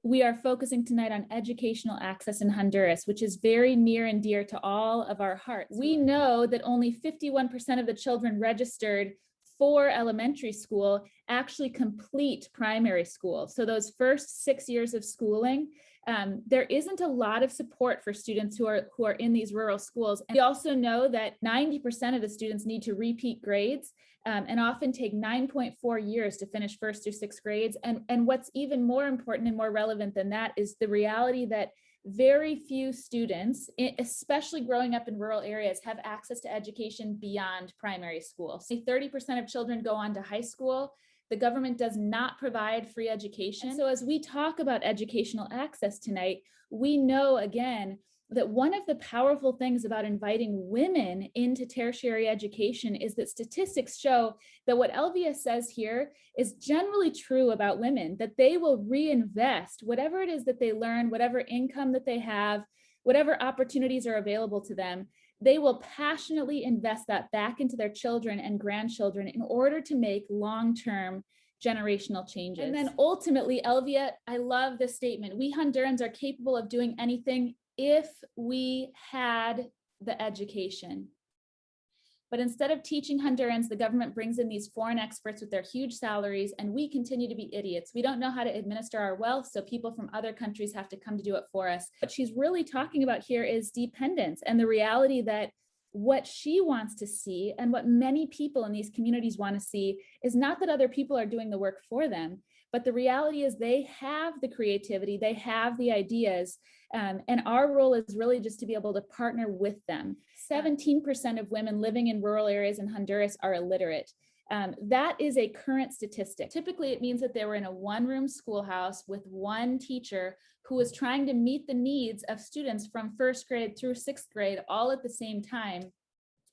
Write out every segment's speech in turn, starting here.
We are focusing tonight on educational access in Honduras, which is very near and dear to all of our hearts. We know that only 51% of the children registered for elementary school actually complete primary school. So those first 6 years of schooling, there isn't a lot of support for students who are in these rural schools. And we also know that 90% of the students need to repeat grades and often take 9.4 years to finish first through sixth grades. And what's even more important and more relevant than that is the reality that very few students, especially growing up in rural areas, have access to education beyond primary school. So 30% of children go on to high school. The government does not provide free education. And so as we talk about educational access tonight, we know again that one of the powerful things about inviting women into tertiary education is that statistics show that what Elvia says here is generally true about women, that they will reinvest whatever it is that they learn, whatever income that they have, whatever opportunities are available to them. They will passionately invest that back into their children and grandchildren in order to make long-term generational changes. And then ultimately, Elvia, I love this statement. We Hondurans are capable of doing anything if we had the education. But instead of teaching Hondurans, the government brings in these foreign experts with their huge salaries, and we continue to be idiots. We don't know how to administer our wealth, so people from other countries have to come to do it for us. What she's really talking about here is dependence and the reality that what she wants to see and what many people in these communities want to see is not that other people are doing the work for them, but the reality is they have the creativity, they have the ideas, and our role is really just to be able to partner with them. 17% of women living in rural areas in Honduras are illiterate. That is a current statistic. Typically, it means that they were in a one-room schoolhouse with one teacher who was trying to meet the needs of students from first grade through sixth grade all at the same time,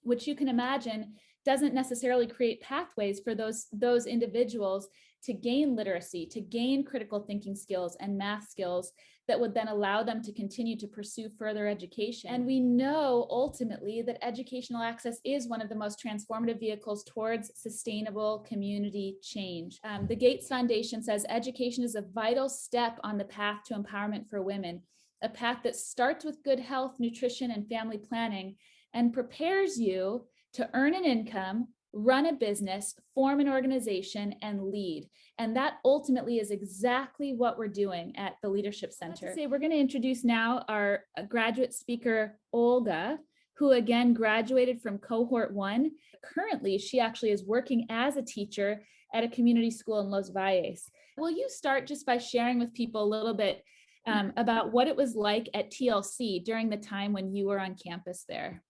which you can imagine doesn't necessarily create pathways for those individuals to gain literacy, to gain critical thinking skills and math skills that would then allow them to continue to pursue further education. And we know ultimately that educational access is one of the most transformative vehicles towards sustainable community change. The Gates Foundation says education is a vital step on the path to empowerment for women, a path that starts with good health, nutrition, and family planning, and prepares you to earn an income, run a business, form an organization, and lead. And that ultimately is exactly what we're doing at the Leadership Center. We're going to introduce now our graduate speaker, Olga, who again graduated from cohort 1. Currently, she actually is working as a teacher at a community school in Los Valles. Will you start just by sharing with people a little bit about what it was like at TLC during the time when you were on campus there?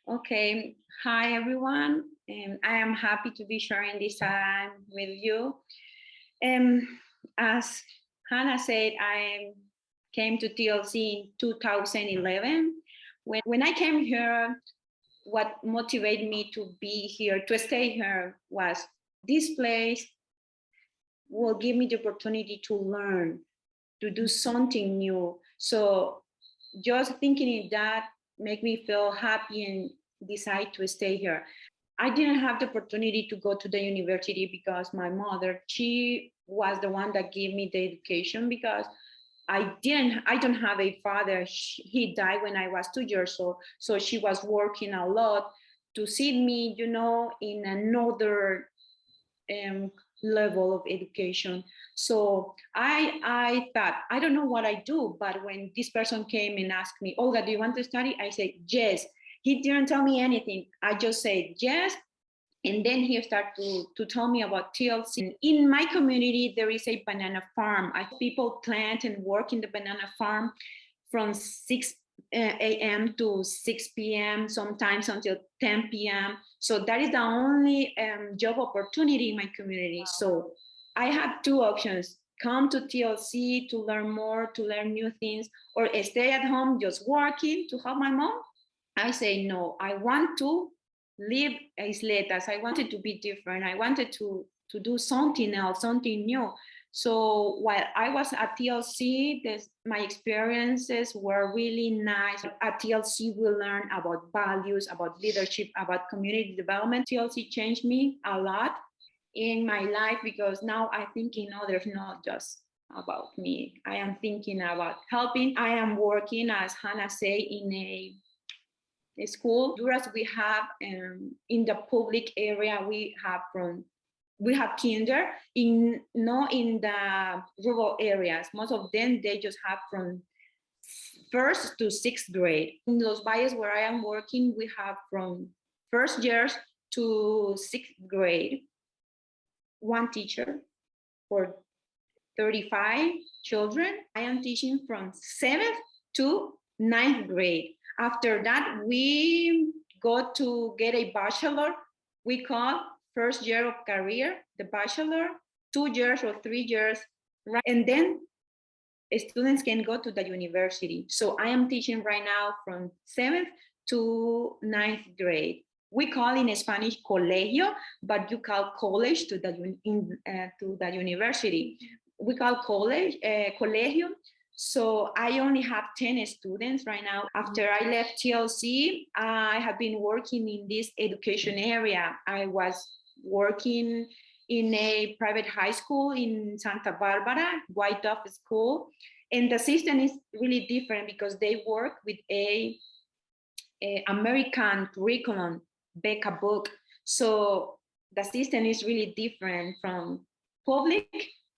Okay, hi everyone. I am happy to be sharing this time with you. As Hannah said, I came to TLC in 2011. When I came here, what motivated me to be here, to stay here, was this place will give me the opportunity to learn, to do something new. So just thinking of that make me feel happy and decide to stay here. I didn't have the opportunity to go to the university because my mother, she was the one that gave me the education, because I don't have a father. He died when I was 2 years old. So she was working a lot to see me, in another level of education. So I thought, I don't know what I do, but when this person came and asked me, Olga, do you want to study? I said, yes. He didn't tell me anything. I just said yes. And then he started to tell me about TLC. In my community, there is a banana farm. People plant and work in the banana farm from 6 a.m. to 6 p.m., sometimes until 10 p.m. So that is the only job opportunity in my community. So I had two options: come to TLC to learn more, to learn new things, or stay at home just working to help my mom. I say, no, I want to live Isletas. I wanted to be different. I wanted to do something else, something new. So while I was at TLC, my experiences were really nice. At TLC, we learned about values, about leadership, about community development. TLC changed me a lot in my life, because now I think in others, not just about me. I am thinking about helping. I am working, as Hannah say, in a school. Honduras, we have in the public area, we have kinder in not in the rural areas. Most of them they just have from first to sixth grade. In Los Valles, where I am working, we have from first years to sixth grade, one teacher for 35 children. I am teaching from seventh to ninth grade. After that, we go to get a bachelor. We call first year of career, the bachelor, 2 years or 3 years, right? And then students can go to the university. So I am teaching right now from seventh to ninth grade. We call in Spanish colegio, but you call college to the university. We call college colegio. So I only have 10 students right now. After I left TLC, I have been working in this education area. I was working in a private high school in Santa Barbara, White Dove School. And the system is really different because they work with a American curriculum, Beca book. So the system is really different from public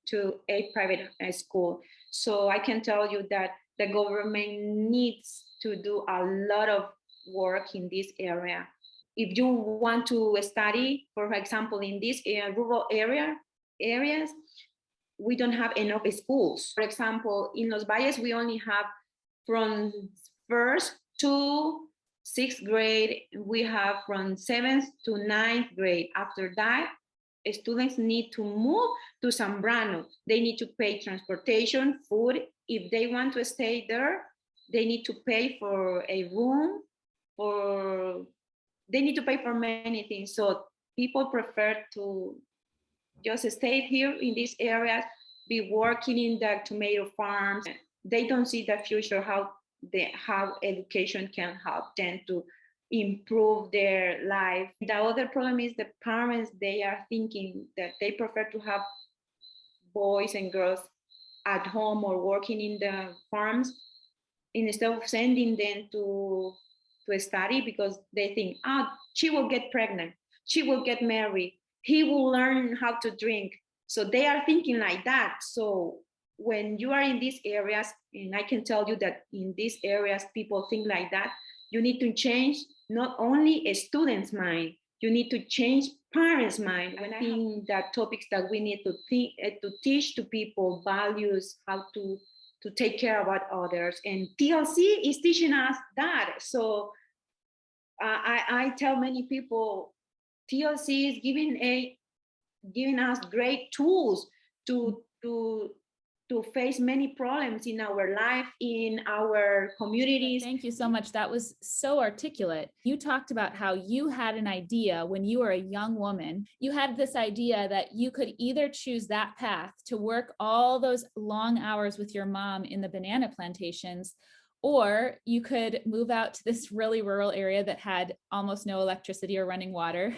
to a private school. So I can tell you that the government needs to do a lot of work in this area. If you want to study, for example, in these rural areas, we don't have enough schools. For example, in Los Valles, we only have from first to sixth grade, we have from seventh to ninth grade. After that, students need to move to Zambrano. They need to pay transportation, food. If they want to stay there, they need to pay for a room, they need to pay for many things. So people prefer to just stay here in these areas, be working in the tomato farms. They don't see the future, how education can help them to improve their life. The other problem is the parents, they are thinking that they prefer to have boys and girls at home or working in the farms instead of sending them to study, because they think, she will get pregnant, she will get married, he will learn how to drink. So they are thinking like that. So when you are in these areas, and I can tell you that in these areas people think like that, you need to change not only a student's mind, you need to change parents' mind. When I think that topics that we need to teach to people, values, how to take care about others, and TLC is teaching us that. So I tell many people, TLC is giving us great tools to face many problems in our life, in our communities. Thank you so much. That was so articulate. You talked about how you had an idea when you were a young woman. You had this idea that you could either choose that path to work all those long hours with your mom in the banana plantations, or you could move out to this really rural area that had almost no electricity or running water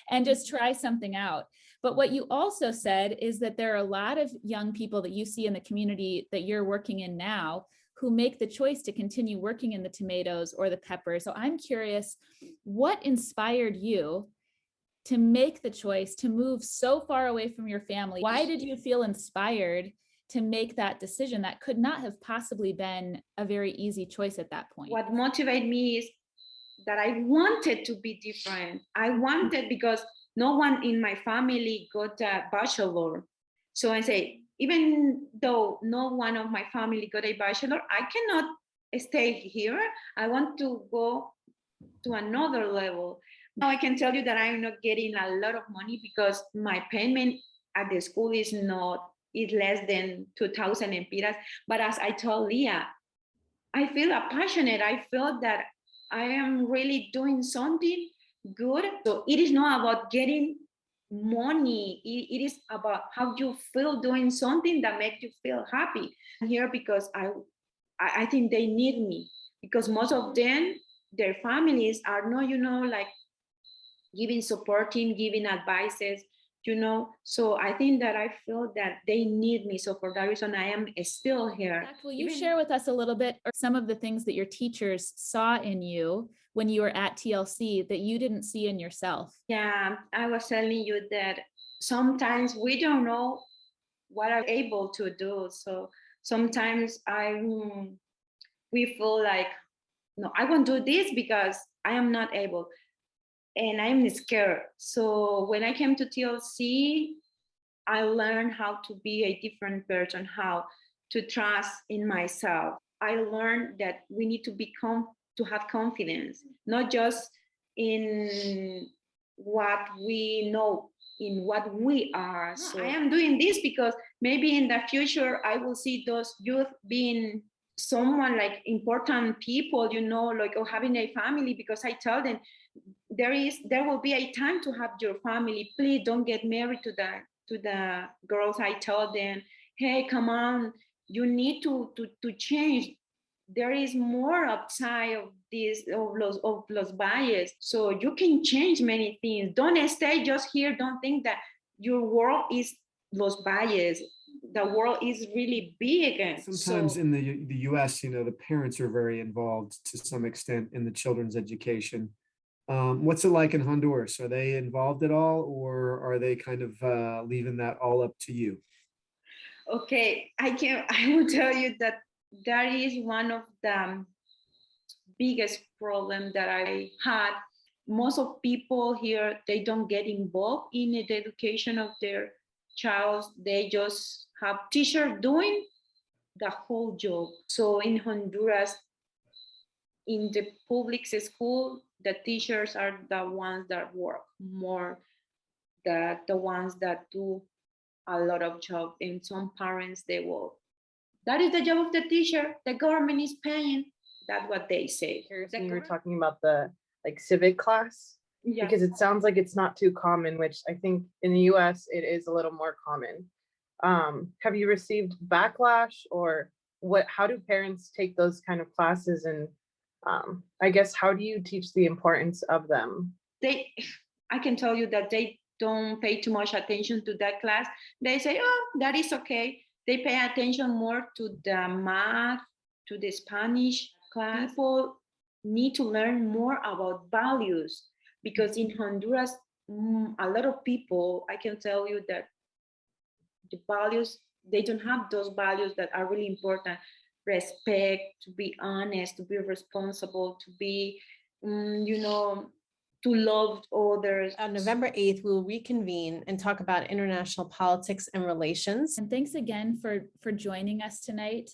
and just try something out. But what you also said is that there are a lot of young people that you see in the community that you're working in now who make the choice to continue working in the tomatoes or the peppers. So I'm curious, what inspired you to make the choice to move so far away from your family? Why did you feel inspired to make that decision that could not have possibly been a very easy choice at that point? What motivated me is that I wanted to be different. I wanted, because no one in my family got a bachelor. So I say, even though no one of my family got a bachelor, I cannot stay here. I want to go to another level. Now I can tell you that I'm not getting a lot of money because my payment at the school is less than 2,000 empiras. But as I told Leah, I feel passionate. I feel that I am really doing something good. So it is not about getting money. It is about how you feel doing something that makes you feel happy. I'm here because I think they need me, because most of them, their families are not, like giving advices. So I think that I feel that they need me. So for that reason, I am still here. Zach, will you Even- share with us a little bit or some of the things that your teachers saw in you when you were at TLC that you didn't see in yourself? Yeah, I was telling you that sometimes we don't know what are able to do. So sometimes we feel like, no, I won't do this because I am not able and I'm scared. So when I came to TLC, I learned how to be a different person, how to trust in myself. I learned that we need to to have confidence, not just in what we know, in what we are. So I am doing this because maybe in the future I will see those youth being someone like important people, like, or having a family, because I tell them there will be a time to have your family. Please don't get married to the girls. I tell them, hey, come on, you need to change. There is more outside of this of Los Valles, so you can change many things. Don't stay just here. Don't think that your world is Los Valles. The world is really big. And Sometimes in the US, the parents are very involved to some extent in the children's education. What's it like in Honduras? Are they involved at all, or are they kind of leaving that all up to you? Okay, I will tell you that that is one of the biggest problem that I had. Most of people here, they don't get involved in the education of their child. They just have teacher doing the whole job. So in Honduras, in the public school, the teachers are the ones that work more, the ones that do a lot of job. And some parents, they will, that is the job of the teacher, the government is paying. That's what they say. When you were talking about the civic class, Yeah. because it sounds like it's not too common, which I think in the US it is a little more common. Have you received backlash, or how do parents take those kind of classes, and I guess how do you teach the importance of them? I can tell you that they don't pay too much attention to that class. They say, oh, that is okay. They pay attention more to the math, to the Spanish class. People need to learn more about values, because in Honduras, a lot of people, I can tell you that the values, they don't have those values that are really important. Respect, to be honest, to be responsible, to be, to love others. On November 8th, we'll reconvene and talk about international politics and relations. And thanks again for joining us tonight.